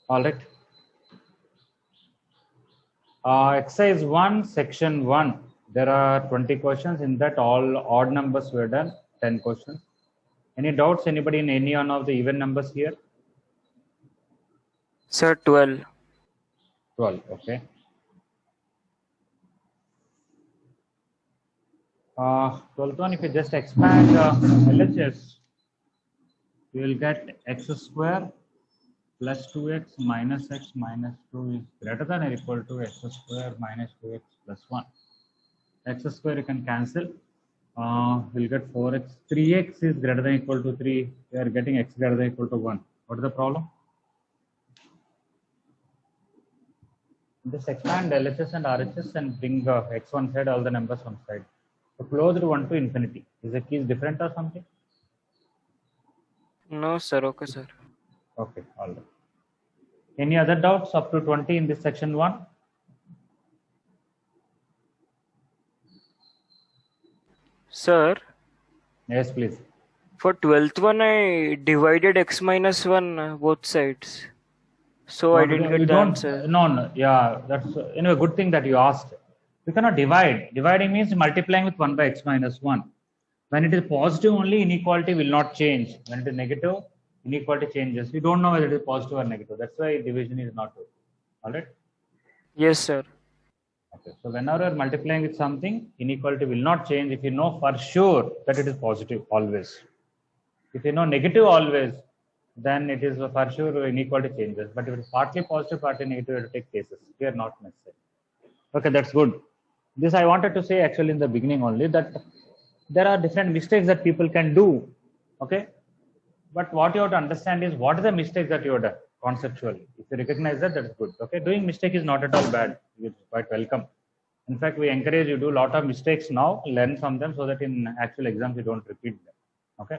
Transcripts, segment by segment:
All right. Exercise 1, section 1. There are 20 questions. In that, all odd numbers were done, 10 questions. Any doubts? Anybody in any one of the even numbers here? Sir, 12. 12, okay. 12th one, if you just expand LHS, you will get x square plus 2x minus x minus 2 is greater than or equal to x square minus 2x plus 1. X square you can cancel. We'll get 4x. 3x is greater than or equal to 3. We are getting x greater than or equal to 1. What is the problem? Just expand LHS and RHS and bring x one side, all the numbers one side. So closed 1 to infinity. Is the keys different or something? No, sir. Okay, sir. Okay, all right. Any other doubts up to 20 in this section 1? Sir, Yes, please. for 12th one, I divided x minus 1 both sides. So I didn't get the answer. No, yeah, that's anyway, good thing that you asked. We cannot divide. Dividing means multiplying with 1 by x minus 1. When it is positive only, inequality will not change. When it is negative, inequality changes. We don't know whether it is positive or negative. That's why division is not good. All right. Yes, sir. Okay. So whenever you are multiplying with something, inequality will not change if you know for sure that it is positive always. If you know negative always, then it is for sure inequality changes. But if it is partly positive, partly negative, you have to take cases. Here not necessary. Okay, that's good. This I wanted to say actually in the beginning only, that there are different mistakes that people can do. Okay, but what you have to understand is what is the mistakes that you have done conceptually. If you recognize that, that is good. Okay, doing mistake is not at all bad. It's quite welcome. In fact, we encourage you to do a lot of mistakes now, learn from them so that in actual exams you don't repeat them. Okay,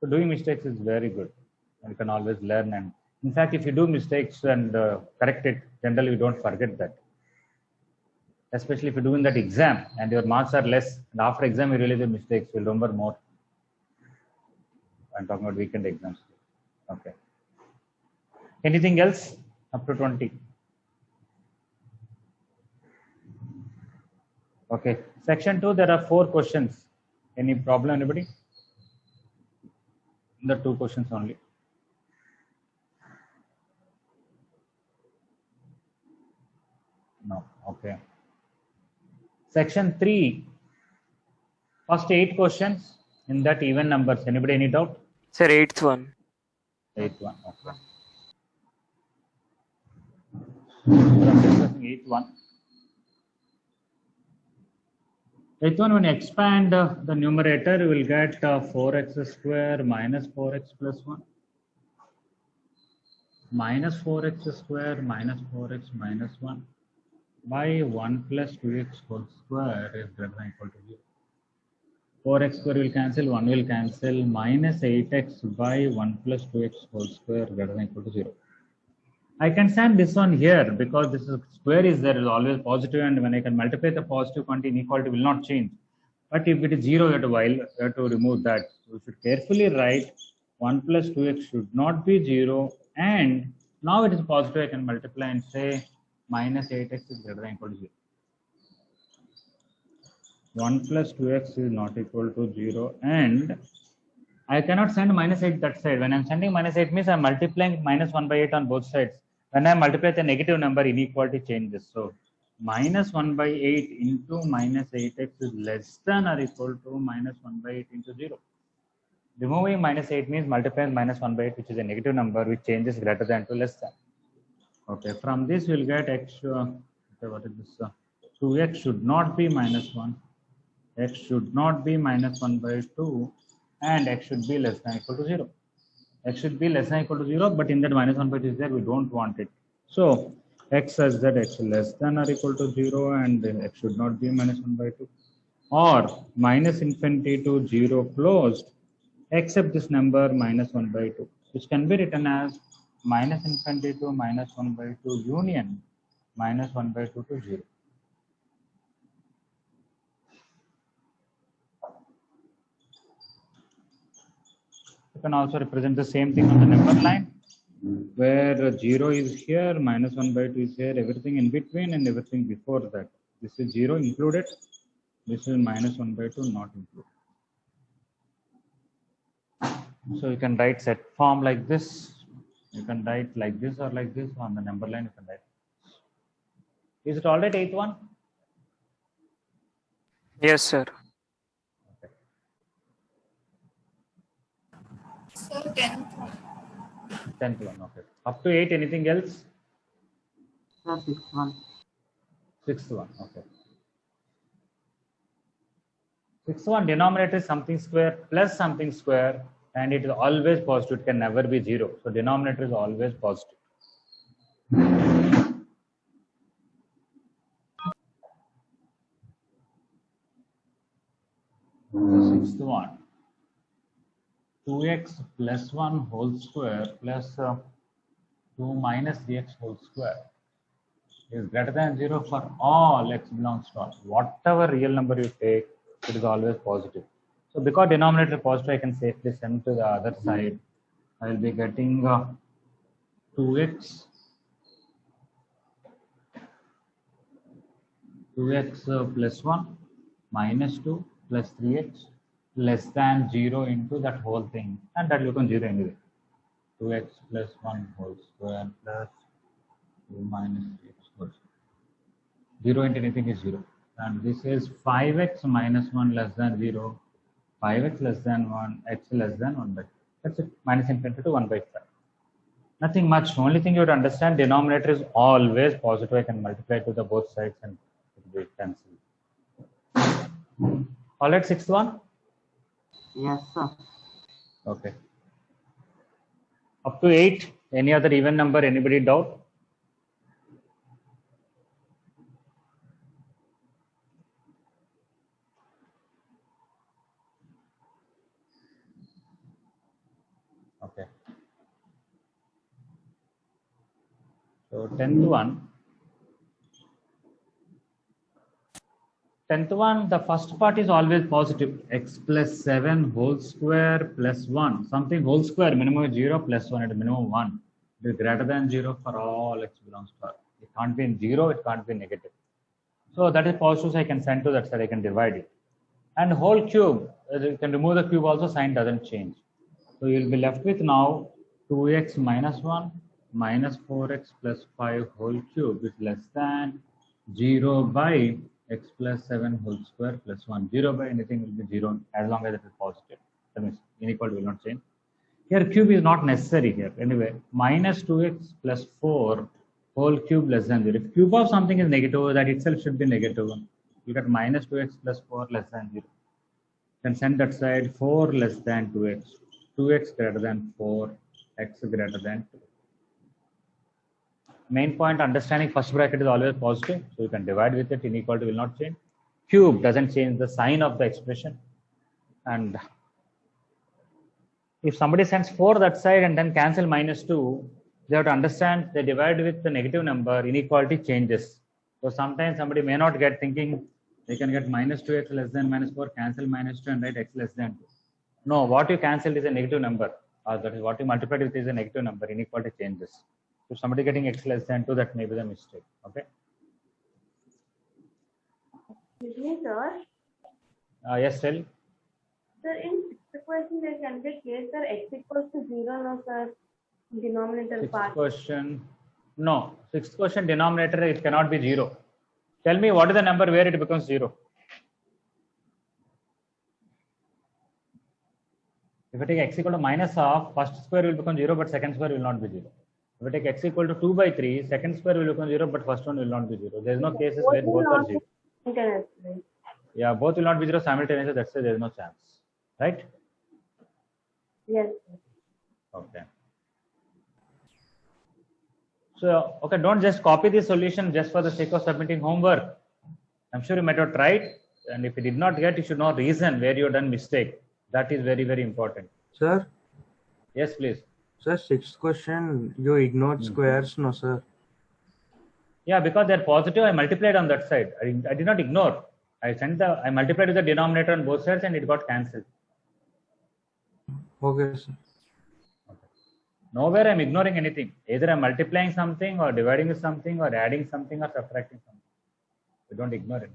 so doing mistakes is very good. You can always learn, and in fact, if you do mistakes and correct it, generally you don't forget that. Especially if you're doing that exam and your marks are less, and after exam you realize your mistakes, you'll remember more. I'm talking about weekend exams. Okay. Anything else up to 20? Okay. Section 2, there are 4 questions. Any problem, anybody? The 2 questions only. No. Okay. Section 3, first 8 questions in that even numbers. Anybody any doubt? Sir, 8th one. 8th one. Okay. Discussing 8th one. 8th one, when you expand the numerator, you will get 4x square minus 4x plus 1 minus 4x square minus 4x minus 1 by 1 plus 2x whole square is greater than equal to 0. 4x square will cancel, 1 will cancel, minus 8x by 1 plus 2x whole square greater than equal to 0. I can send this one here because this is square is there is always positive, and when I can multiply the positive quantity, inequality will not change. But if it is 0, you have to remove that. So you should carefully write 1 plus 2x should not be 0, and now it is positive, I can multiply and say minus 8x is greater than equal to 0. 1 plus 2x is not equal to 0, and I cannot send minus 8 that side. When I'm sending minus 8 means I'm multiplying minus 1 by 8 on both sides. When I multiply the negative number, inequality changes. So minus 1 by 8 into minus 8x is less than or equal to minus 1 by 8 into 0. Removing minus 8 means multiplying minus 1 by 8, which is a negative number, which changes greater than to less than. Okay, from this we'll get x, okay, what is this? 2x should not be minus 1, x should not be minus 1 by 2, and x should be less than or equal to 0. X should be less than or equal to 0, but in that minus 1 by 2 is there, we don't want it. So x says that x less than or equal to 0, and x should not be minus 1 by 2. Or minus infinity to 0 closed, except this number minus 1 by 2, which can be written as minus infinity to minus 1 by 2 union minus 1 by 2 to 0. You can also represent the same thing on the number line. where 0 is here, minus 1 by 2 is here, everything in between and everything before that. This is 0 included, this is minus 1 by 2 not included. So you can write set form like this, you can write like this or like this. On the number line you can write. Is it all right, 8th one? Yes, sir. Okay. So 10th. 10th one, okay. Up to 8, anything else? Sir, 6th one. 6th one, okay. 6th one, denominator is something square plus something square, and it is always positive, it can never be 0. So denominator is always positive. The 6th one, 2x plus 1 whole square plus 2 minus 3x whole square is greater than 0 for all x belongs to R. Whatever real number you take, it is always positive. So because denominator is positive, I can safely send to the other side. I will be getting 2x plus 1 minus 2 plus 3x less than 0 into that whole thing, and that will become 0 anyway. 2x plus 1 whole square plus 2 minus 3x whole square. 0 into anything is 0. And this is 5x minus 1 less than 0, 5x less than 1, x less than 1 by 2. That's it. Minus infinity to 1 by 5. Nothing much. Only thing you would understand, denominator is always positive. I can multiply to the both sides and it will be cancelled. All right, 6th one? Yes, sir. Okay. Up to 8, any other even number, anybody doubt? Okay. So 10th one. 10th one, the first part is always positive. X plus 7 whole square plus 1. Something whole square, minimum is 0 plus 1 at minimum 1. It is greater than 0 for all x belongs to R. It can't be in 0, it can't be negative. So that is positive, so I can send to that side, I can divide it. And whole cube, you can remove the cube also, sign doesn't change. So you will be left with now 2x minus 1 minus 4x plus 5 whole cube is less than 0 by x plus 7 whole square plus 1. 0 by anything will be 0 as long as it is positive. That means inequality will not change. Here cube is not necessary here. Anyway, minus 2x plus 4 whole cube less than 0. If cube of something is negative, that itself should be negative. You get minus 2x plus 4 less than 0. Then send that side 4 less than 2x. 2x greater than 4, x greater than 2. Main point, understanding first bracket is always positive, so you can divide with it, inequality will not change. Cube doesn't change the sign of the expression. And if somebody sends 4 that side and then cancel minus 2, they have to understand they divide with the negative number, inequality changes. So sometimes somebody may not get thinking they can get minus 2x less than minus 4, cancel minus 2 and write x less than 2. No, what you cancelled is a negative number. That is what you multiplied with is a negative number, inequality changes. If somebody getting x less than 2, that may be the mistake. Okay. Excuse me, sir. Yes, tell. Sir, in sixth question, there can be case, sir, x equals to 0, no, sir. Denominator Sixth part. question. No, sixth question denominator, it cannot be 0. Tell me what is the number where it becomes 0. If I take x equal to minus half, first square will become 0, but second square will not be 0. If I take x equal to 2 by 3, second square will become 0, but first one will not be 0. There is no cases where both are 0. Simultaneously. Yeah, both will not be 0 simultaneously. That's why there is no chance. Right? Yes, sir. Okay. So, okay, don't just copy the solution just for the sake of submitting homework. I'm sure you might have tried, and if you did not get, you should know reason where you have done mistake. That is very, very important. Sir, Yes, please. sir, sixth question, you ignored squares, no, sir. Yeah, because they're positive, I multiplied on that side. I did not ignore. I multiplied with the denominator on both sides and it got cancelled. Okay, sir. Nowhere I'm ignoring anything. Either I'm multiplying something or dividing with something or adding something or subtracting something. We don't ignore it.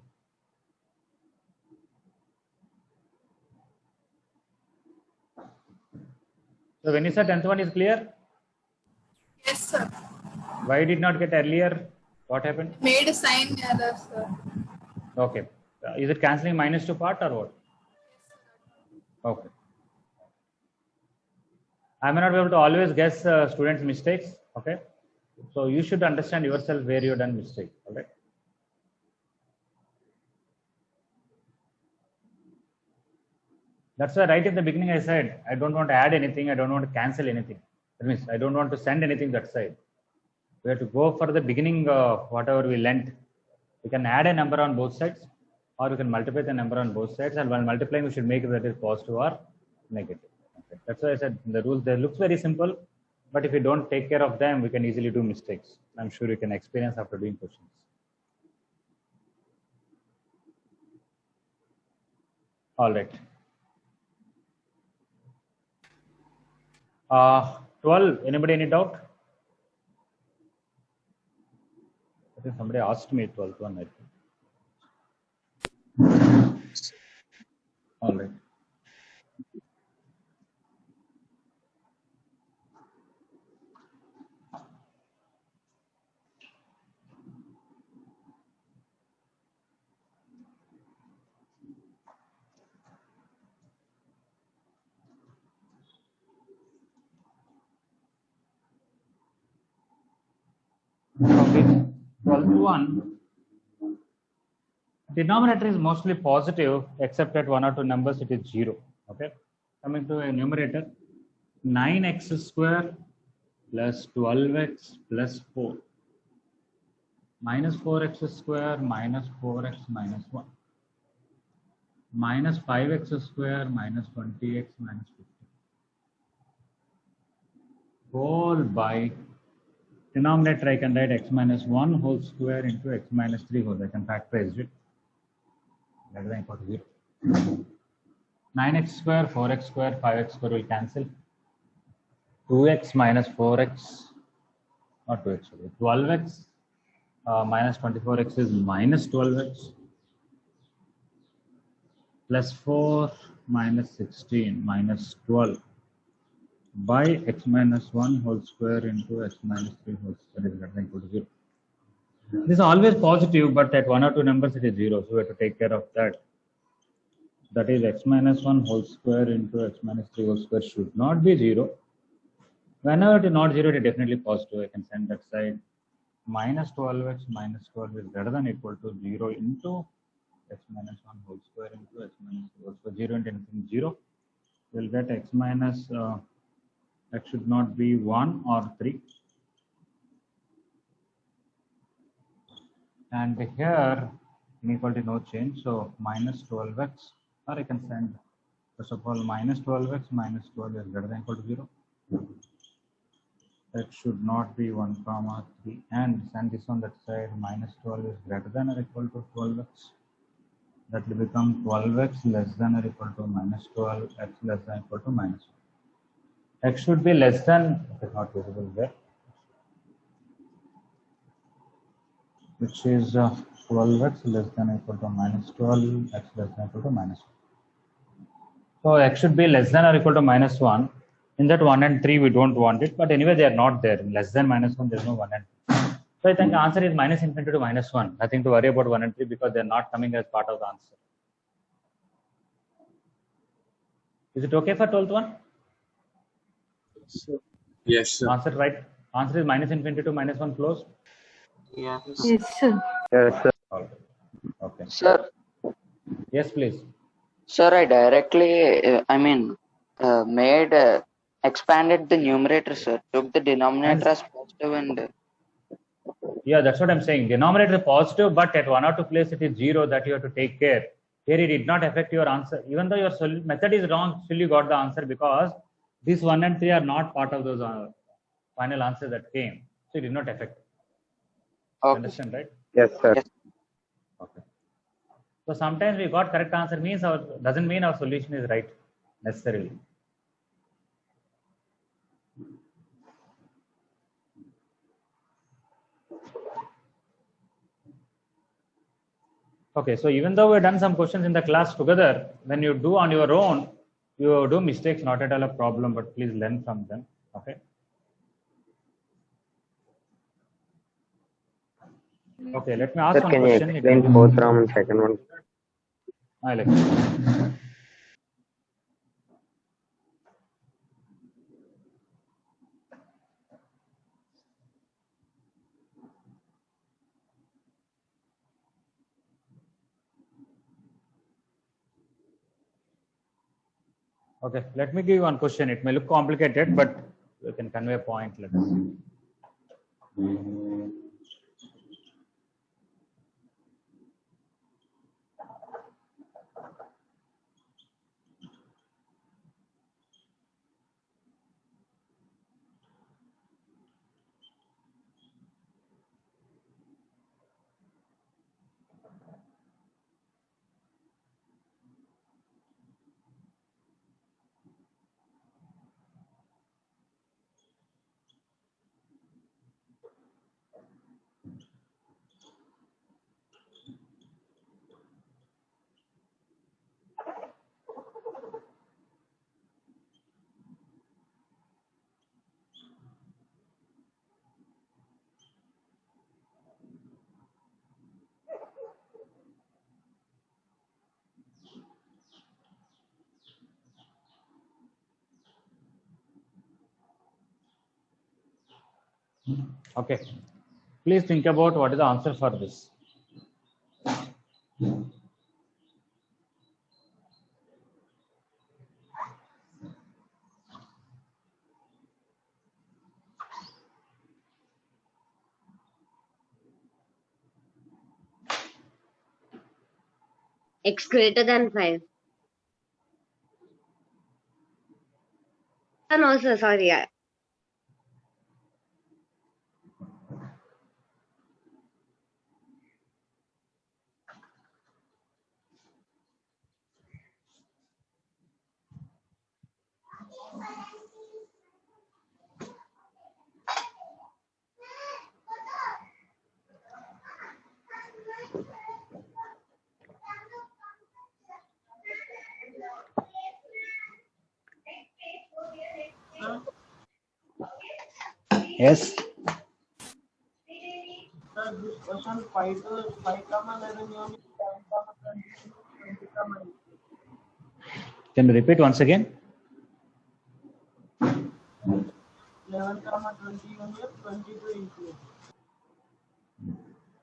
So when you said 10th one is clear, Yes, sir. why did not get earlier? What happened? Made a sign error, sir. Okay. Is it cancelling -2 part or what? Okay. I may not be able to always guess students' mistakes. Okay. So you should understand yourself where you've done mistake. All right. That's why right at the beginning I said I don't want to add anything. I don't want to cancel anything. That means I don't want to send anything that side. We have to go for the beginning of whatever we lent. We can add a number on both sides, or we can multiply the number on both sides. And while multiplying, we should make it that is positive or negative. Okay. That's why I said the rules there looks very simple, but if we don't take care of them, we can easily do mistakes. I'm sure you can experience after doing questions. All right. 12. Anybody any doubt? I think somebody asked me 12th one. I think. All right. Okay. 12th one. Denominator is mostly positive, except at 1 or 2 numbers it is 0. Okay. Coming to a numerator, 9x square plus 12x plus 4 minus 4x square minus 4x minus 1 minus 5x square minus 20x minus 50 whole by denominator I can write x minus 1 whole square into x minus 3 whole. I can factorize it. Greater than equal to 0. 9x square, 4x square, 5x square will cancel. 2x minus 4x, not 2x, sorry, 12x minus 24x is minus 12x plus 4 minus 16 minus 12 by x minus 1 whole square into x minus 3 whole square is greater than equal to 0. This is always positive, but at 1 or 2 numbers it is 0, so we have to take care of that. That is x minus 1 whole square into x minus 3 whole square should not be 0. Whenever it is not 0, it is definitely positive. I can send that side. Minus 12x minus 12 is greater than equal to 0 into x minus 1 whole square into x minus 3 whole square. 0 into anything 0. We'll get x minus, x should not be 1 or 3. And here, inequality no change. So minus 12x, or I can send, first of all, minus 12x minus 12 is greater than equal to 0. X should not be 1 comma 3, and send this on that side. Minus 12 is greater than or equal to 12x. That will become 12x less than or equal to minus 12, x less than or equal to minus 1. X should be less than, it is not visible there, which is 12x less than or equal to minus 12, x less than or equal to minus 1. So x should be less than or equal to minus 1. In that 1 and 3 we don't want it, but anyway they are not there. Less than minus 1 there is no 1 and 3. So I think the answer is minus infinity to minus 1. Nothing to worry about 1 and 3 because they are not coming as part of the answer. Is it okay for 12th one? Yes, sir. Answer right. Answer is minus infinity to minus 1 closed. Yes. Yes, sir. Yes, sir. Okay. Sir, Yes, please. sir, I directly, expanded the numerator, sir. Took the denominator as positive and Yeah, that's what I'm saying. Denominator is positive, but at 1 or 2 place it is 0 that you have to take care. Here it did not affect your answer. Even though your method is wrong, still you got the answer because these 1 and 3 are not part of those final answers that came. So it did not affect. okay. Understand, right? Yes, sir. Yes. Okay. So sometimes we got correct answer means doesn't mean our solution is right necessarily. Okay, so even though we've done some questions in the class together, when you do on your own, you do mistakes, not at all a problem, but please learn from them. Okay. Okay, let me ask Sir, one can you question. explain both from second one? I'll explain. Okay, let me give you one question. It may look complicated, but you can convey a point. Let us see. Okay, please think about what is the answer for this. X greater than 5. No, sir, sorry. Yes. Can you repeat once again? 11, 20 union, 22 include.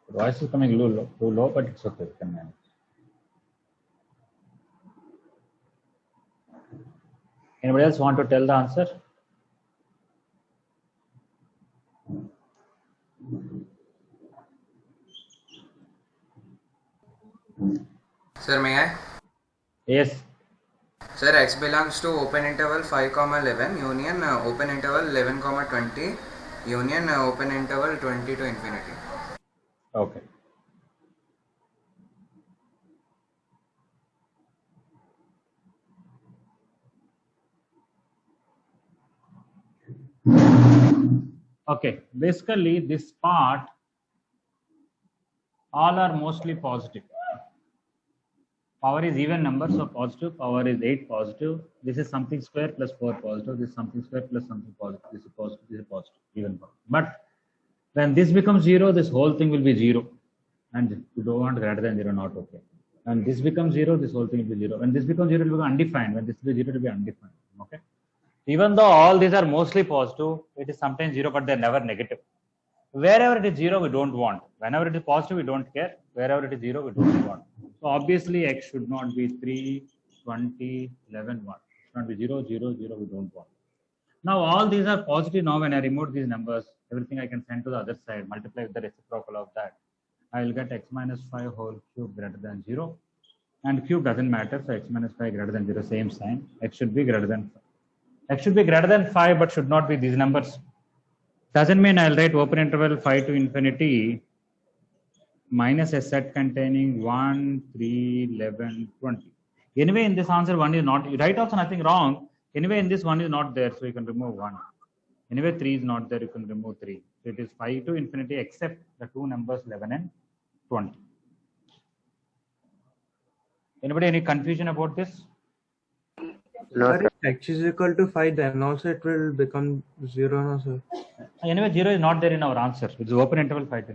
Voice is coming too low, but it's okay. We can manage. Anybody else want to tell the answer? Sir, may I? Yes. Sir, X belongs to open interval 5, 11, union open interval 11, 20, union open interval 20 to infinity. Okay. Okay, basically this part, all are mostly positive. Power is even number, so positive. Power is 8 positive. This is something square plus 4 positive. This is something square plus something positive. This is positive. This is positive. Even power. But when this becomes 0, this whole thing will be 0. And you don't want greater than 0, not okay. When this becomes 0, this whole thing will be 0. When this becomes 0, it will be undefined. When this will be 0, it will be undefined. Okay. Even though all these are mostly positive, it is sometimes 0, but they're never negative. Wherever it is 0, we don't want. Whenever it is positive, we don't care. Wherever it is 0, we don't want. So obviously, x should not be 3, 20, 11, 1. It should not be 0, 0, 0, we don't want. Now, all these are positive. Now, when I remove these numbers, everything I can send to the other side, multiply with the reciprocal of that. I will get x minus 5 whole cube greater than 0. And cube doesn't matter, so x minus 5 greater than 0, same sign. X should be greater than 5. X should be greater than 5, but should not be these numbers. Doesn't mean I'll write open interval 5 to infinity minus a set containing 1, 3, 11, 20. Anyway, in this answer, 1 is not, you write also nothing wrong. Anyway, in this 1 is not there, so you can remove 1. Anyway, 3 is not there, you can remove 3. So it is 5 to infinity except the two numbers 11 and 20. Anybody any confusion about this? No, Sir, sir. if x is equal to 5, then also it will become 0, no, sir? Anyway, 0 is not there in our answer. It's open interval 5 to.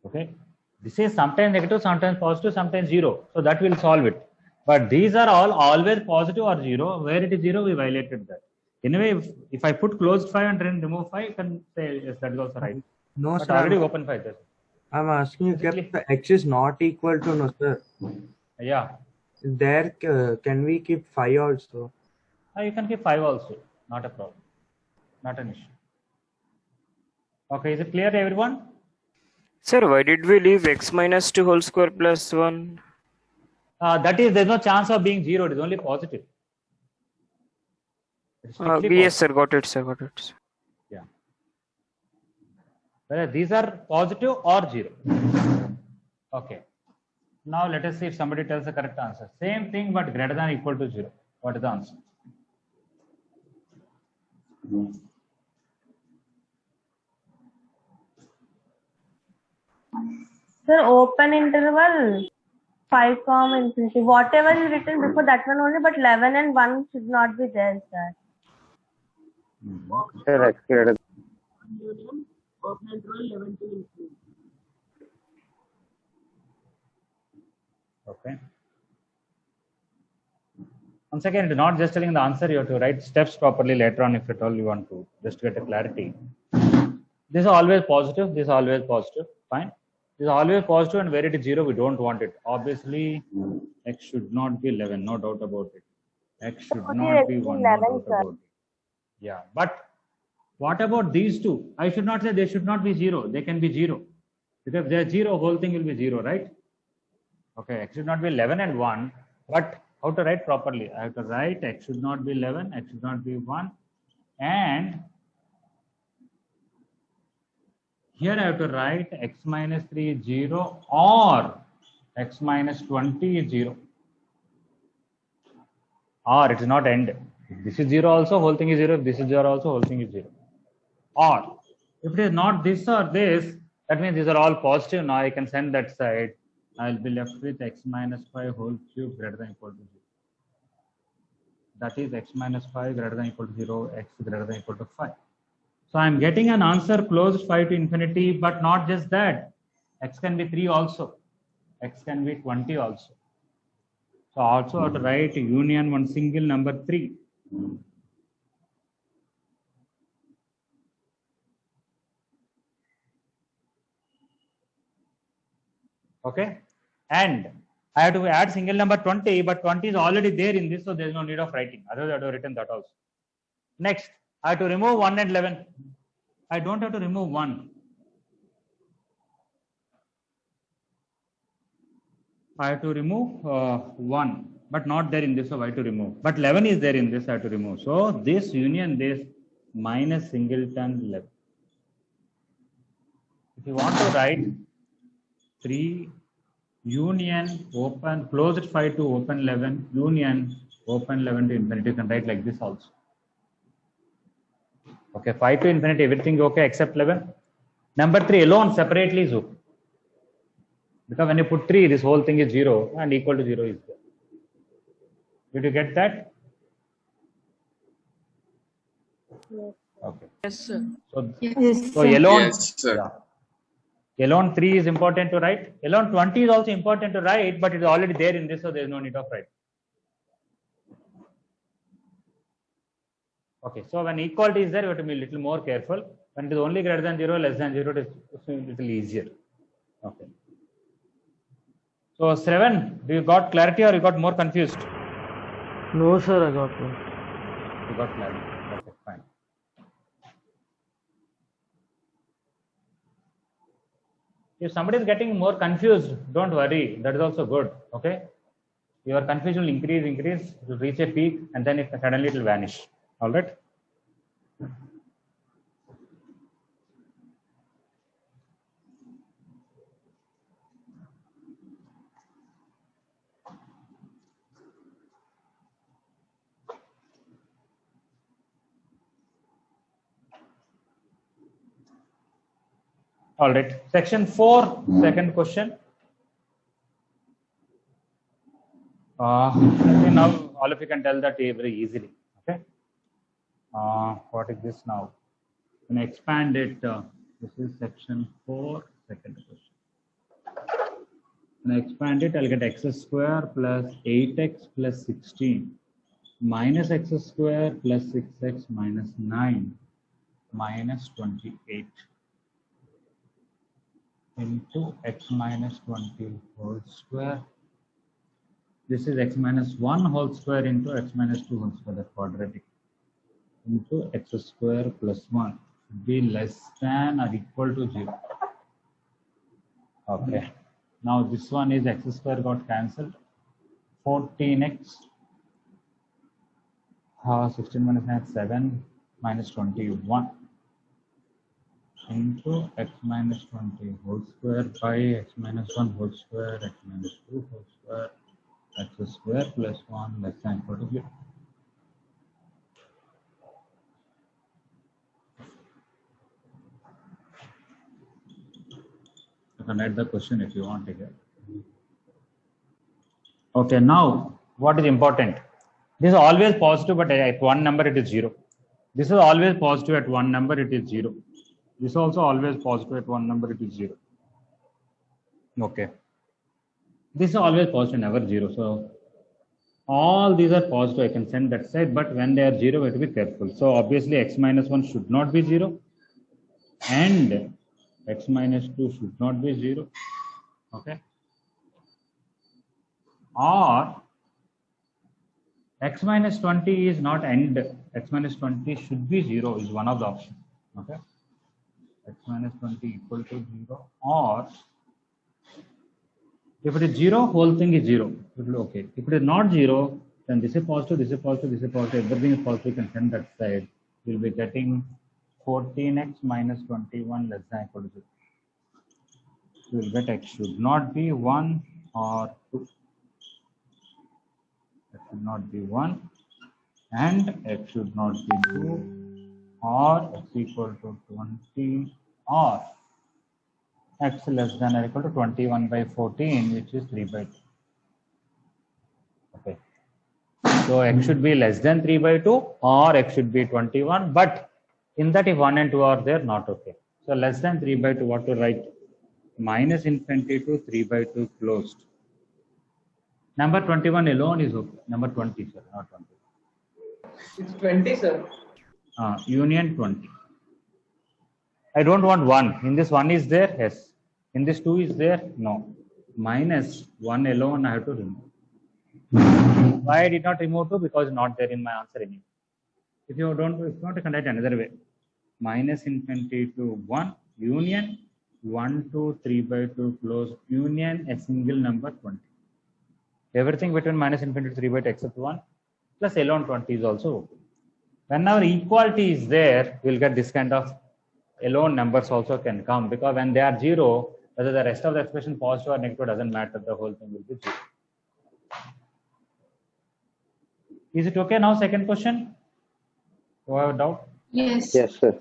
Okay. This is sometimes negative, sometimes positive, sometimes 0. So that will solve it. But these are all always positive or 0. Where it is 0, we violated that. Anyway, if I put closed 5 and then remove 5, you can say yes, that is also right. No, But sir. already open 5 there. I'm asking you, Exactly. if x is not equal to, no, sir. Yeah. There, can we keep 5 also? You can keep 5 also. Not a problem. Not an issue. Okay, is it clear to everyone? Sir, why did we leave x minus 2 whole square plus 1? That is, there's no chance of being 0. It is only positive. It's strictly Yes, positive. sir. Got it, sir. Got it. Yeah. Whether these are positive or 0. Okay. Now let us see if somebody tells the correct answer. Same thing but greater than or equal to 0. What is the answer? Sir, open interval 5 comma infinity. Whatever is written before that one only, but 11 and 1 should not be there, sir. Sir, x greater Union open interval 11 to infinity. Okay. Once again, it is not just telling the answer. You have to write steps properly later on if at all you want to just get a clarity. This is always positive. This is always positive. Fine. This is always positive, and where it is 0, we don't want it. Obviously, x should not be 11. No doubt about it. X should not be 1. No 11, doubt sir. about it. Yeah. But what about these two? I should not say they should not be 0. They can be 0. Because if they are 0, whole thing will be 0, right? Okay, x should not be 11 and 1. But how to write properly? I have to write x should not be 11, x should not be 1. And here I have to write x minus 3 is 0 or x minus 20 is 0. Or it is not end. If this is 0 also, whole thing is 0. If this is 0 also, whole thing is 0. Or if it is not this or this, that means these are all positive. Now I can send that side. I will be left with x minus 5 whole cube greater than or equal to 0. That is x minus 5 greater than or equal to 0, x greater than or equal to 5. So I am getting an answer closed 5 to infinity, but not just that. X can be 3 also. X can be 20 also. So also I have to write union one single number 3. Okay. And I have to add single number 20, but 20 is already there in this, so there is no need of writing. Otherwise, I would have written that also. Next, I have to remove 1 and 11. I don't have to remove 1. I have to remove 1, but not there in this, so I have to remove. But 11 is there in this, I have to remove. So this union this minus singleton 11. If you want to write 3 union open closed 5 to open 11 union open 11 to infinity, you can write like this also. Okay, 5 to infinity, everything okay except 11. Number 3 alone separately is okay. Because when you put 3, this whole thing is 0 and equal to 0 is there. Did you get that? Yes. Okay. Yes, sir. So, Yes. so alone, Yes, sir. yeah. Alone 3 is important to write. Alone 20 is also important to write, but it is already there in this, so there is no need of writing. Okay, so when equality is there, you have to be a little more careful. When it is only greater than 0, less than 0, it is a little easier. Okay. So, Shravan, do you got clarity or you got more confused? No, sir, I got one. You got clarity. Okay, fine. If somebody is getting more confused, don't worry. That is also good. Okay. Your confusion will increase, it will reach a peak, and then suddenly it will vanish. All right. All right. Section 4, second question. I think now all of you can tell that very easily. Okay. What is this now? When I expand it, this is section 4, second question. When I expand it, I'll get x square plus 8x plus 16 minus x square plus 6x minus 9 minus 28 into x minus 20 whole square. This is x minus 1 whole square into x minus 2 whole square, that's quadratic, into x square plus 1 should be less than or equal to 0. Okay. Now this one is x square got cancelled. 14x 16 minus 9 7 minus 21 into x minus 20 whole square by x minus 1 whole square, x minus 2 whole square, x square plus 1 less than equal to 0. You can write the question if you want again. Okay, now what is important? This is always positive, but at one number it is 0. This is always positive at one number, it is 0. This is also always positive at one number, it is 0. Okay. This is always positive, never 0. So all these are positive, I can send that side, but when they are 0, we have to be careful. So obviously x minus 1 should not be 0 and x minus 2 should not be 0. Okay. Or x minus 20 is not end. X minus 20 should be 0 is one of the options. Okay. X minus 20 equal to 0, or if it is 0, whole thing is 0. It will okay. If it is not 0, then this is positive, this is positive, this is positive, everything is positive, you can send that side. You will be getting 14x minus 21 less than equal to 0. So you will get x should not be 1 or 2. X should not be 1 and x should not be 2 or x equal to 20 or x less than or equal to 21 by 14, which is 3 by 2. Okay. So x should be less than 3 by 2 or x should be 21, but in that if 1 and 2 are there, not okay. So less than 3 by 2, what to write? Minus infinity to 3 by 2 closed. Number 21 alone is okay. Number 20, sir, not 20. It's 20, sir. Union 20. I don't want 1. In this 1 is there? Yes. In this 2 is there? No. Minus 1 alone I have to remove. Why I did not remove 2? Because not there in my answer anyway. If you don't, if you want to conduct another way, minus infinity to 1 union 1 to 3 by 2 close union a single number 20. Everything between minus infinity to 3 by 2 except 1 plus alone 20 is also okay. Whenever equality is there, we'll get this kind of alone numbers also can come, because when they are 0, whether the rest of the expression positive or negative doesn't matter, the whole thing will be 0. Is it okay now? Second question. Do I have a doubt? Yes. Yes, sir. Okay.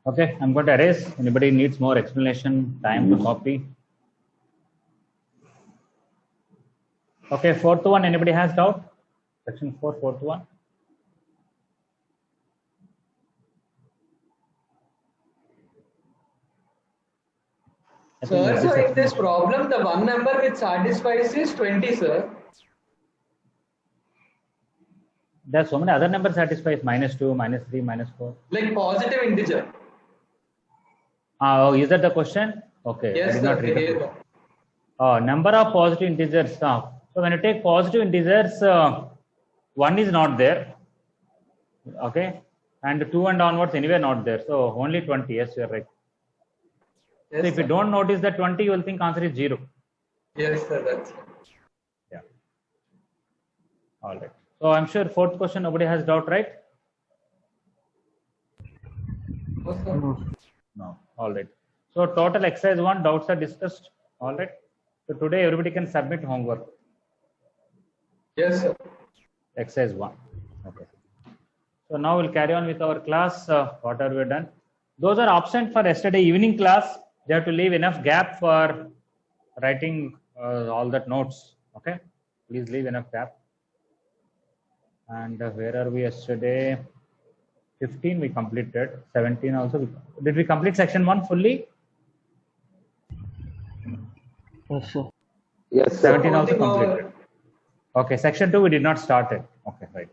Okay, I'm going to erase. Anybody needs more explanation, time to copy? Okay, fourth one. Anybody has doubt? Section 4, fourth one. I think Sir, this so in section- this problem, the one number which satisfies is 20, sir. There are so many other numbers satisfies -2, -3, -4. Like positive integer. Oh, is that the question? Okay. I Yes, did sir. not read the Here. question. Number of positive integers. So when you take positive integers, 1 is not there. Okay. And 2 and onwards anyway not there. So only 20. Yes, you are right. Yes, So if you sir. don't notice that 20, you will think answer is 0. Yes, sir. That's Yeah. All right. So I'm sure fourth question nobody has doubt, right? no, sir. No. All right. So total exercise 1 doubts are discussed. All right. So today everybody can submit homework. Yes, sir. Exercise 1. Okay. So now we'll carry on with our class. What are we done? Those are absent for yesterday evening class. They have to leave enough gap for writing all that notes. Okay. Please leave enough gap. And where are we yesterday? 15 we completed. 17 also. Did we complete section 1 fully? Yes, sir. Yes, 17 also Something over. completed. Okay, section 2 we did not start it. Okay, right.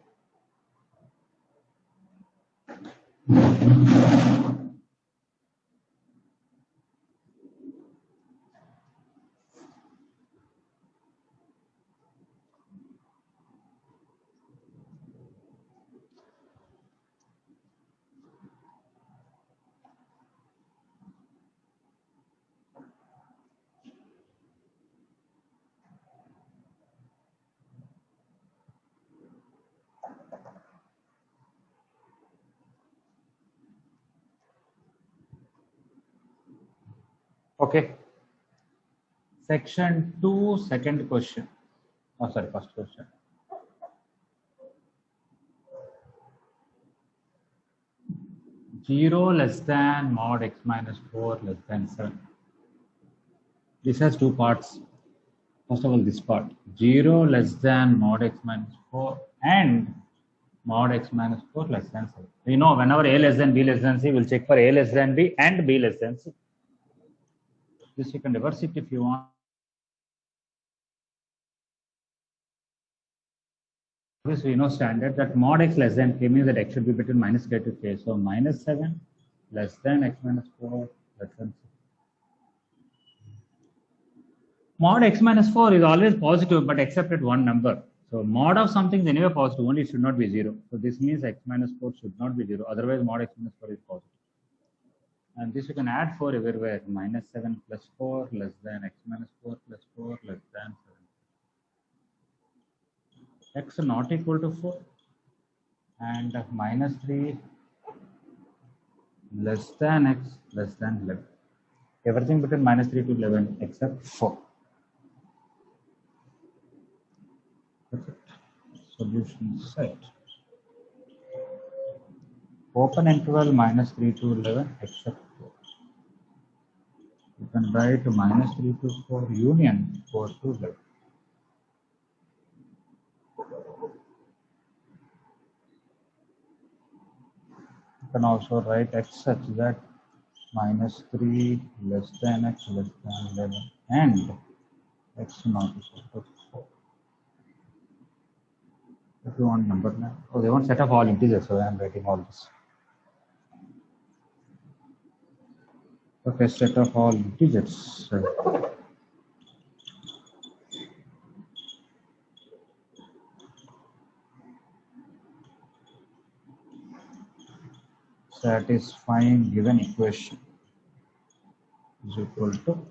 Okay. Section 2, second question. Oh, sorry, first question. Zero less than mod x minus 4 less than 7. This has two parts. First of all, this part. 0 less than mod x minus 4 and mod x minus 4 less than 7. We know whenever a less than b less than c, we'll check for a less than b and b less than c. This you can reverse it if you want. This we know standard that mod x less than k means that x should be between minus k to k. So minus 7 less than x minus 4 less than 6. Mod x minus 4 is always positive but except at one number. So mod of something is anyway positive, only it should not be 0. So this means x minus 4 should not be 0. Otherwise mod x minus 4 is positive. And this you can add 4 everywhere. Minus 7 plus 4 less than x minus 4 plus 4 less than 7. X not equal to 4 and minus 3 less than x less than 11. Everything between minus 3 to 11 except 4. That's it. Solution set. Open interval minus 3 to 11 except 4. You can write minus 3 to 4 union 4 to 11. You can also write x such that minus 3 less than x less than 11 and x not equal to 4. If you want number 9, oh, they want set of all integers, so I am writing all this. Okay, set of all integers. Satisfying given equation is equal to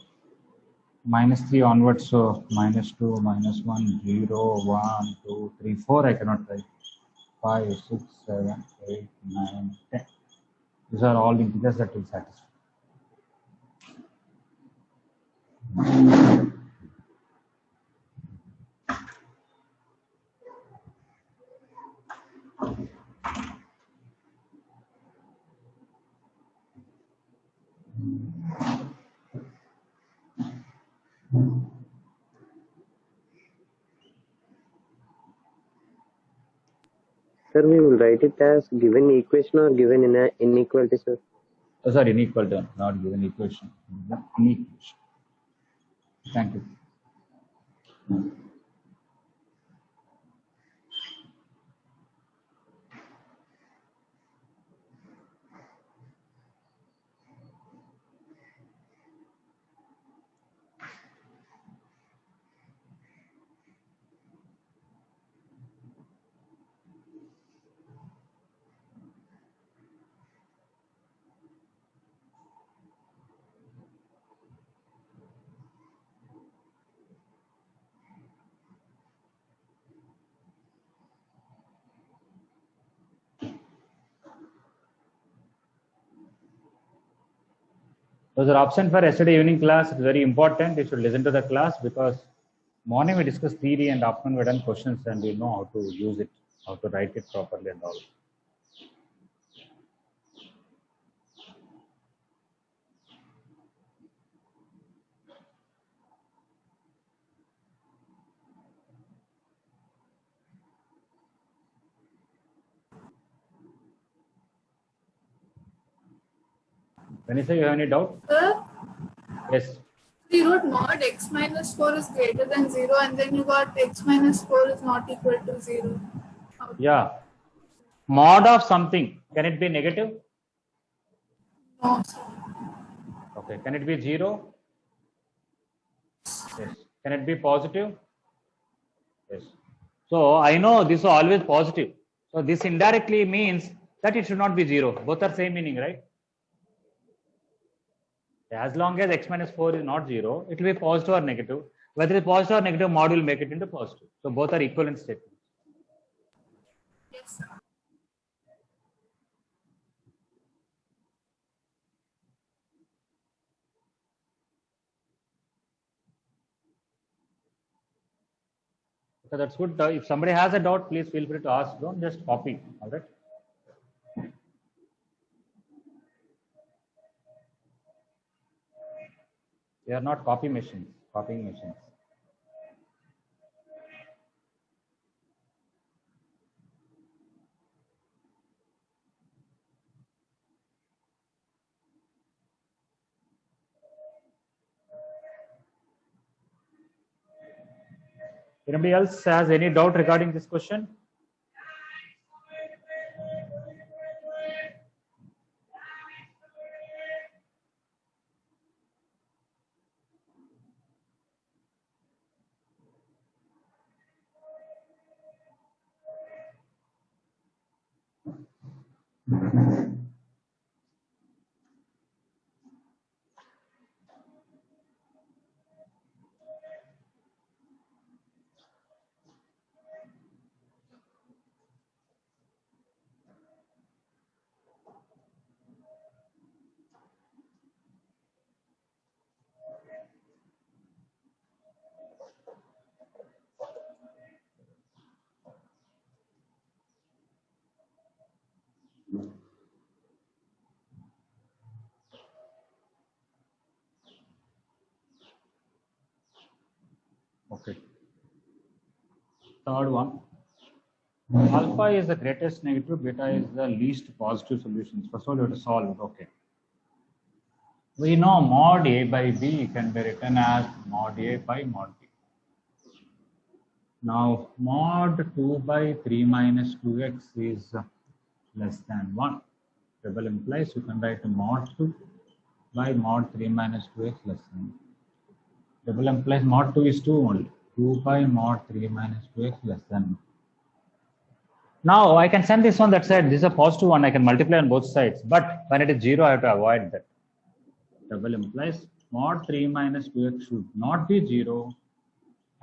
minus 3 onwards, so minus 2, minus 1, 0, 1, 2, 3, 4 I cannot write. 5, 6, 7, 8, 9, 10. These are all integers that will satisfy. Sir, we will write it as given equation or given in inequality, sir. Oh, sorry, inequality, not given equation. Inequation. Thank you. Those are options for yesterday evening class. It's very important. You should listen to the class because morning we discuss theory and afternoon we done questions and we know how to use it, how to write it properly and all. Vanessa, you have any doubt? Sir, Yes. you wrote mod x minus 4 is greater than 0 and then you got x minus 4 is not equal to 0. Yeah. Mod of something. Can it be negative? No, sir. Okay. Can it be 0? Yes. Can it be positive? Yes. So I know this is always positive. So this indirectly means that it should not be 0. Both are same meaning, right? As long as x minus 4 is not 0, it will be positive or negative. Whether it is positive or negative, mod will make it into positive. So both are equivalent statements. Yes, sir. So that's good. If somebody has a doubt, please feel free to ask. Don't just copy. All right. They are not copy machines, copying machines. Anybody else has any doubt regarding this question? Okay. Third one. Alpha is the greatest negative, beta is the least positive solutions. First of all, you have to solve it. Okay. We know mod A by B can be written as mod A by mod B. Now, mod 2 by 3 minus 2x is less than 1. Double implies you can write mod 2 by mod 3 minus 2x less than 1. Double implies mod 2 is 2 only. 2 by mod 3 minus 2x less than 1. Now, I can send this on that side. This is a positive one. I can multiply on both sides. But when it is 0, I have to avoid that. Double implies mod 3 minus 2x should not be 0.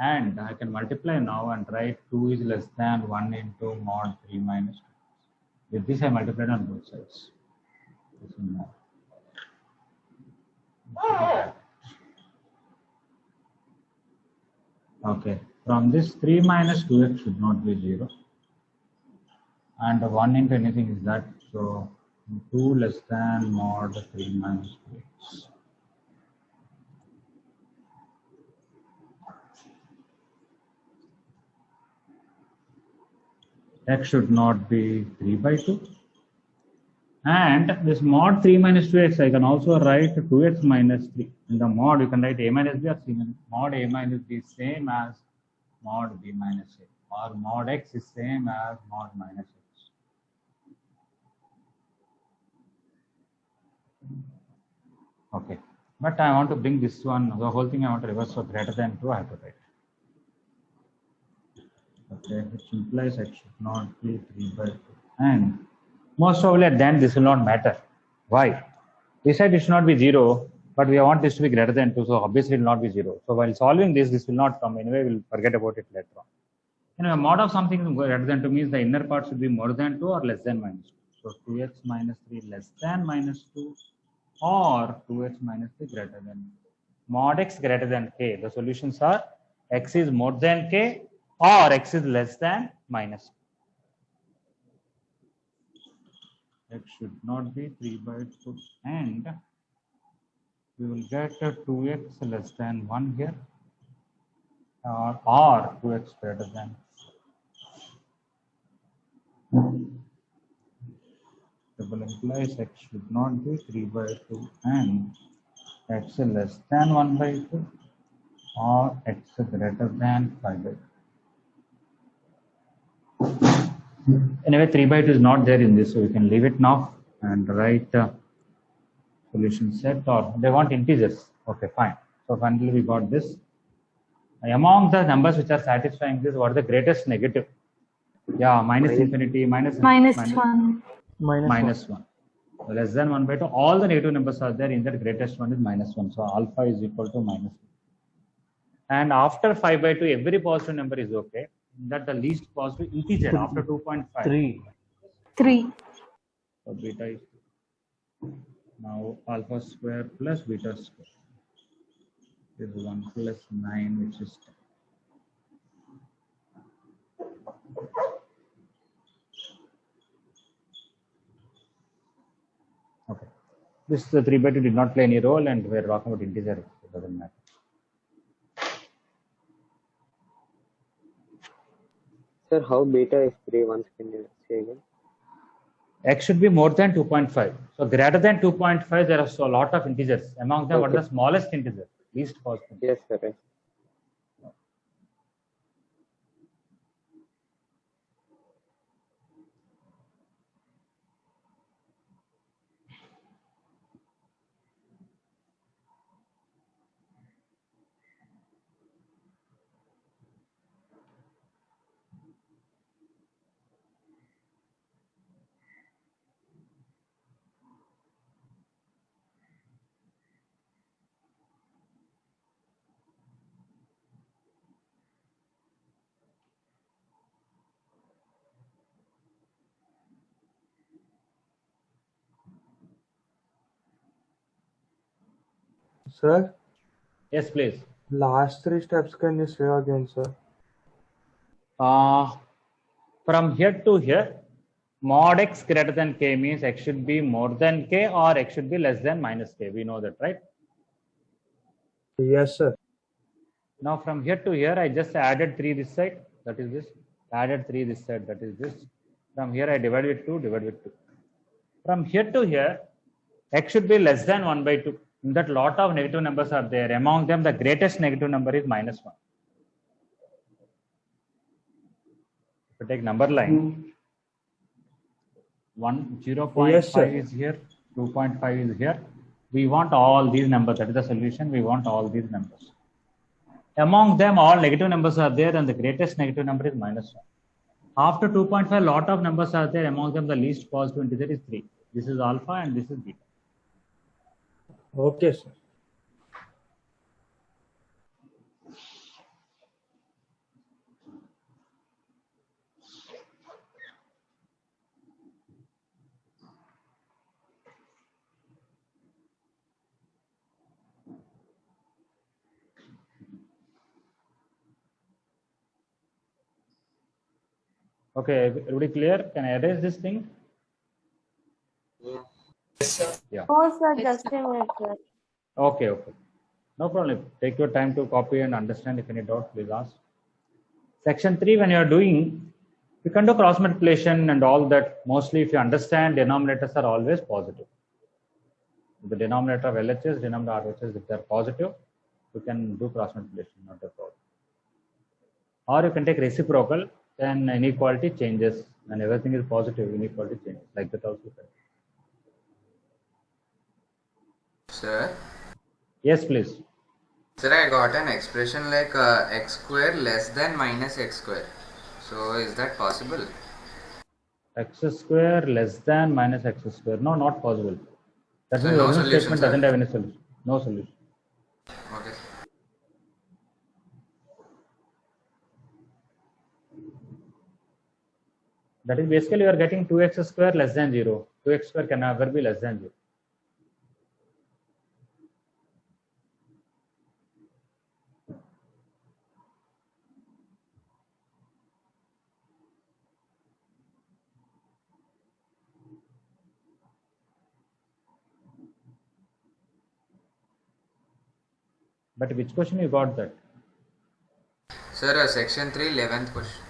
And I can multiply now and write 2 is less than 1 into mod 3 minus 2. With this, I multiplied on both sides. This is mod. Okay. From this, 3 minus 2x should not be 0. And 1 into anything is that. So 2 less than mod 3 minus 2x. X should not be 3 by 2. And this mod 3 minus 2x, I can also write 2x minus 3. In the mod, you can write a minus b or c minus. Mod a minus b is same as mod b minus a. Or mod x is same as mod minus x. Okay. But I want to bring this one, the whole thing I want to reverse, so greater than 2 I have to write. Okay, which implies x should not be 3 by 2. And most probably at the end this will not matter. Why? We said it should not be 0, but we want this to be greater than 2, so obviously it will not be 0. So while solving this will not come. Anyway, we'll forget about it later on. Anyway, mod of something greater than 2 means the inner part should be more than 2 or less than minus 2. So 2x minus 3 less than minus 2 or 2x minus 3 greater than. Mod x greater than k. The solutions are x is more than k or x is less than minus 2. X should not be 3 by 2 and we will get 2x less than 1 here or 2x greater than. Double implies x should not be 3 by 2 and x less than 1 by 2 or x greater than 5 by 2. Anyway, 3 by 2 is not there in this, so we can leave it now and write solution set, or they want integers. Okay, fine. So finally we got this. Among the numbers which are satisfying this, what is the greatest negative? Yeah, minus infinity, minus 1. minus 1. So less than 1 by 2. All the negative numbers are there. In that, greatest one is minus 1. So alpha is equal to minus 1. And after 5 by 2, every positive number is okay. That the least positive integer after 2.5. 3. So beta is now alpha square plus beta square is 1 plus 9, which is 10. Okay. This 3 by 2 did not play any role, and we are talking about integer. It doesn't matter. Sir, how beta is 3? Once can you say again? X should be more than 2.5. So greater than 2.5, there are so a lot of integers. Among them, what is the smallest integer? Least positive. Yes, sir. Yes. Sir, Yes, please. last 3 steps can you say again, sir? From here to here, mod x greater than k means x should be more than k or x should be less than minus k. We know that, right? Yes, sir. Now from here to here, I just added 3 this side, that is this. Added 3 this side, that is this. From here, I divide with 2, divide with 2. From here to here, x should be less than 1 by 2. In that, lot of negative numbers are there. Among them, the greatest negative number is minus 1. If you take number line, 0.5 Yes, sir. is here, 2.5 is here. We want all these numbers. That is the solution. We want all these numbers. Among them, all negative numbers are there, and the greatest negative number is minus 1. After 2.5, lot of numbers are there. Among them, the least positive integer is 3. This is alpha and this is beta. Okay, sir. Okay, everybody clear? Can I erase this thing? Yeah. Oh, sir, just a minute, sir. Okay. No problem. Take your time to copy and understand. If any doubt, please ask. Section 3, when you are doing You can do cross multiplication and all that. Mostly, if you understand, denominators are always positive. The denominator of LHS, denominator of RHS, if they are positive, you can do cross multiplication, not a problem. Or you can take reciprocal, then inequality changes, and everything is positive, inequality changes. Like that also. Sir? Yes, please. Sir, I got an expression like x square less than minus x square. So is that possible? X square less than minus x square. No, not possible. That So means no the original solution, statement sir? doesn't have any solution. No solution. Okay. That is basically you are getting 2x square less than 0. 2x square can never be less than 0. But which question you got that? Sir, section 3, 11th question.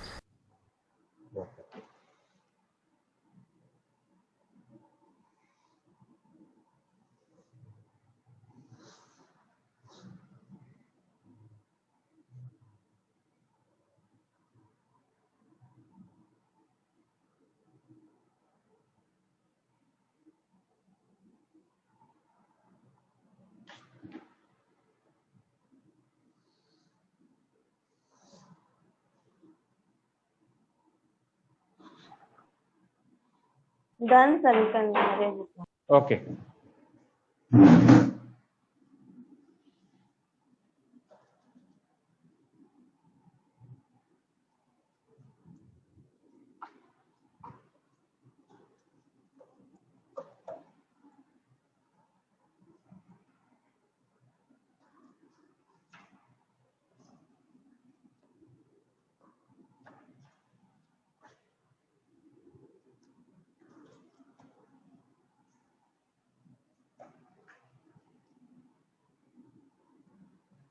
Done, sir. You can erase it now. Okay.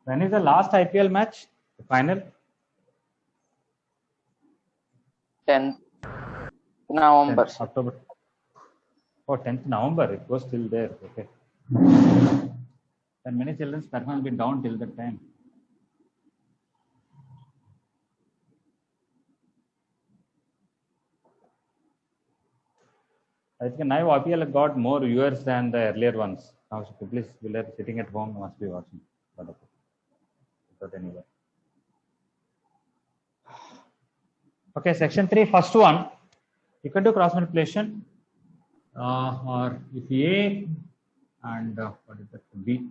When is the last IPL match? The final? 10th November. 10th October. Oh, 10th November. It was still there. Okay. And many children's performance been down till that time. I think now IPL got more viewers than the earlier ones. Now, so please, we are sitting at home, must be watching. But okay. But anyway. Okay, section 3, first one. You can do cross multiplication. Or if A and what is that? B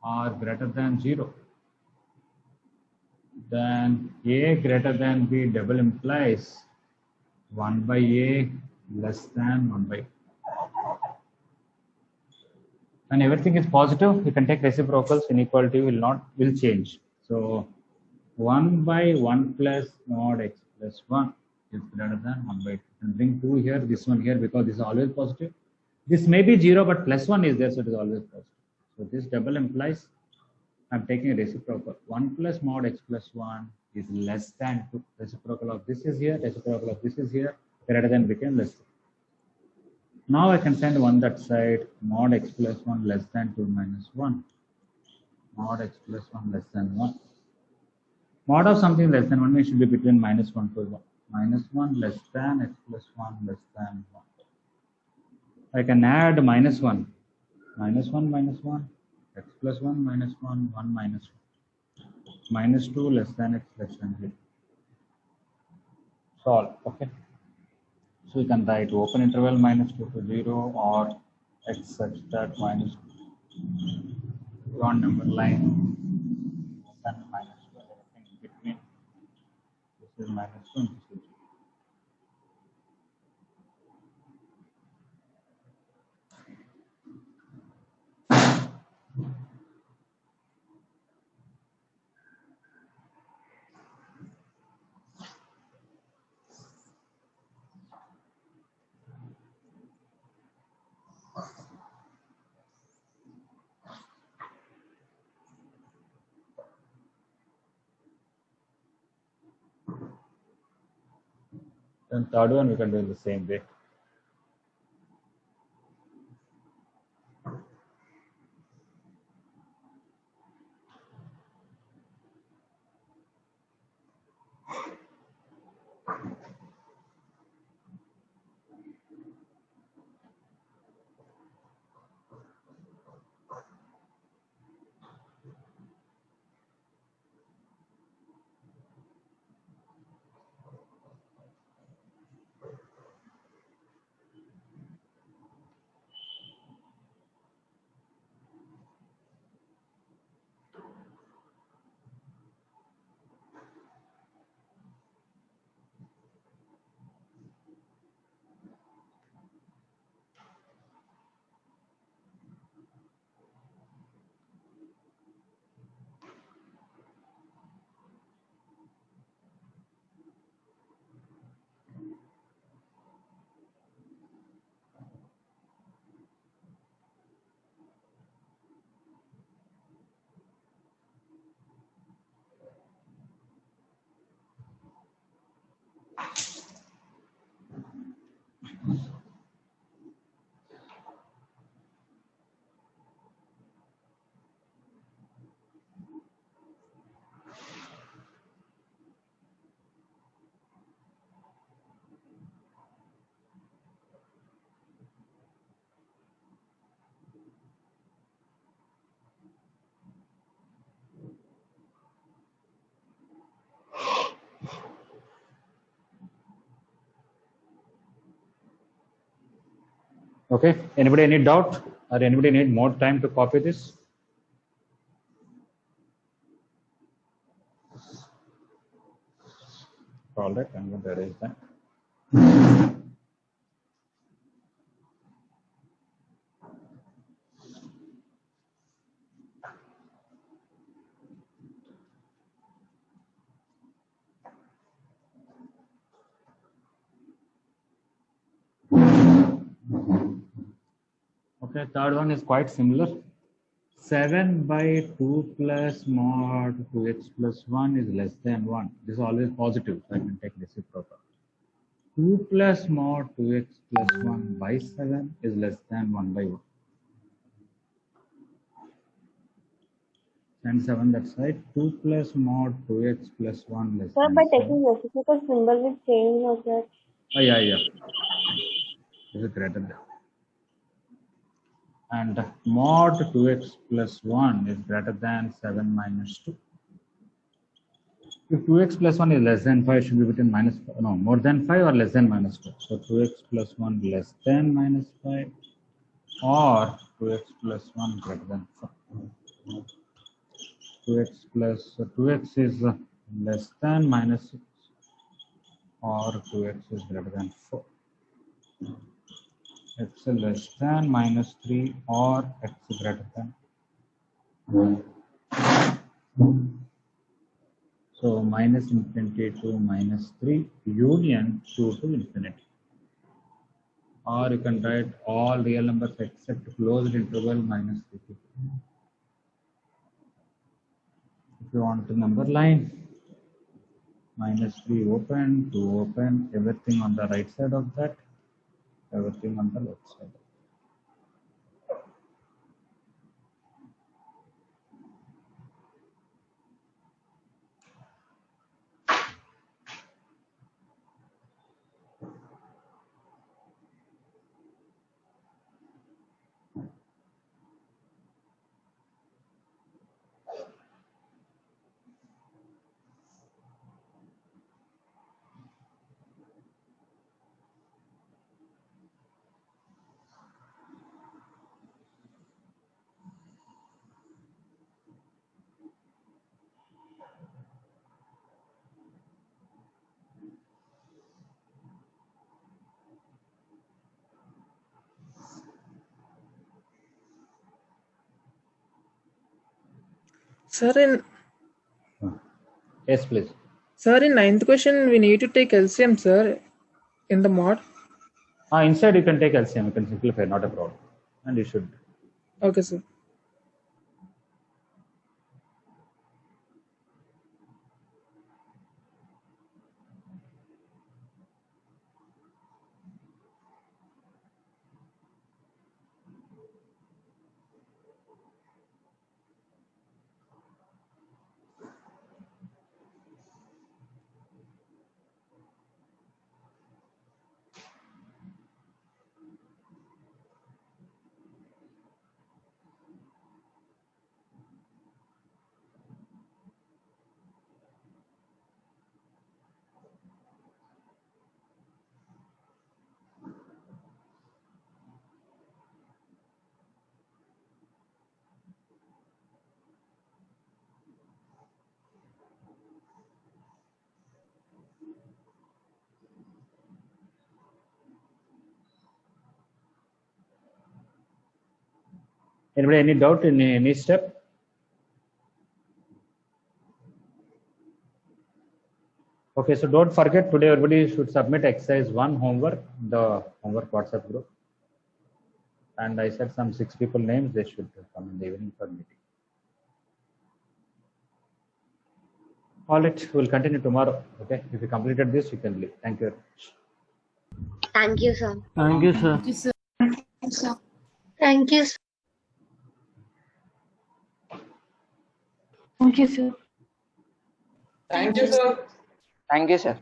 are greater than 0, then A greater than B double implies 1 by A less than 1 by. When everything is positive, you can take reciprocals, inequality will change. So 1 by 1 plus mod x plus 1 is greater than 1 by 2. And bring 2 here, this one here, because this is always positive. This may be 0, but plus 1 is there, so it is always positive. So this double implies I'm taking a reciprocal. 1 plus mod x plus 1 is less than 2. Reciprocal of this is here, reciprocal of this is here, greater than became less than. Now I can send one that side, mod x plus 1 less than 2 minus 1. Mod x plus 1 less than 1. Mod of something less than 1 means should be between minus 1 to 1. Minus 1 less than x plus 1 less than 1. I can add minus 1. Minus 1 minus 1. X plus 1 minus 1. 1 minus 1. Minus 2 less than x less than 0. Solve. Okay. So you can write open interval minus 2 to 0 or x such that minus 2. One number line. Then minus 2. Everything in between. This is minus 2 and this is 0. Then third one we can do in the same way. Okay, anybody any doubt or anybody need more time to copy this? All right, I'm going to erase that. Okay, third one is quite similar. 7 by 2 plus mod 2x plus 1 is less than 1. This is always positive, so I can take reciprocal. 2 plus mod 2x plus 1 by 7 is less than 1 by 1. And 7 that side. 2 plus mod 2x plus 1 less Sir, than by 7. taking reciprocal symbol will change like that. Oh, yeah. This is greater than. And mod 2x plus 1 is greater than 7 minus 2. If 2x plus 1 is less than 5, it should be between minus 5, no, more than 5 or less than minus 5. So 2x plus 1 less than minus 5 or 2x plus 1 greater than 5. 2x is less than minus 6 or 2x is greater than 4. X is less than minus 3 or x is greater than. So minus infinity to minus 3 union 2 to infinity. Or you can write all real numbers except closed interval minus 3 to 3. If you want to number line, minus 3 open, 2 open, everything on the right side of that, everything on the left side. Sir, Yes, please. in ninth question, we need to take LCM, sir, in the mod. Inside you can take LCM, you can simplify, not a problem. And you should. Okay, sir. Anybody any doubt in any step? Okay, so don't forget today everybody should submit exercise 1 homework, the homework WhatsApp group. And I said some 6 people names, they should come in the evening for meeting. All right, we'll continue tomorrow. Okay, if you completed this, you can leave. Thank you very much. Thank you, sir. Thank you, sir. Thank you, sir. Thank you, sir. Thank you, sir. Thank you, sir. Thank you, sir.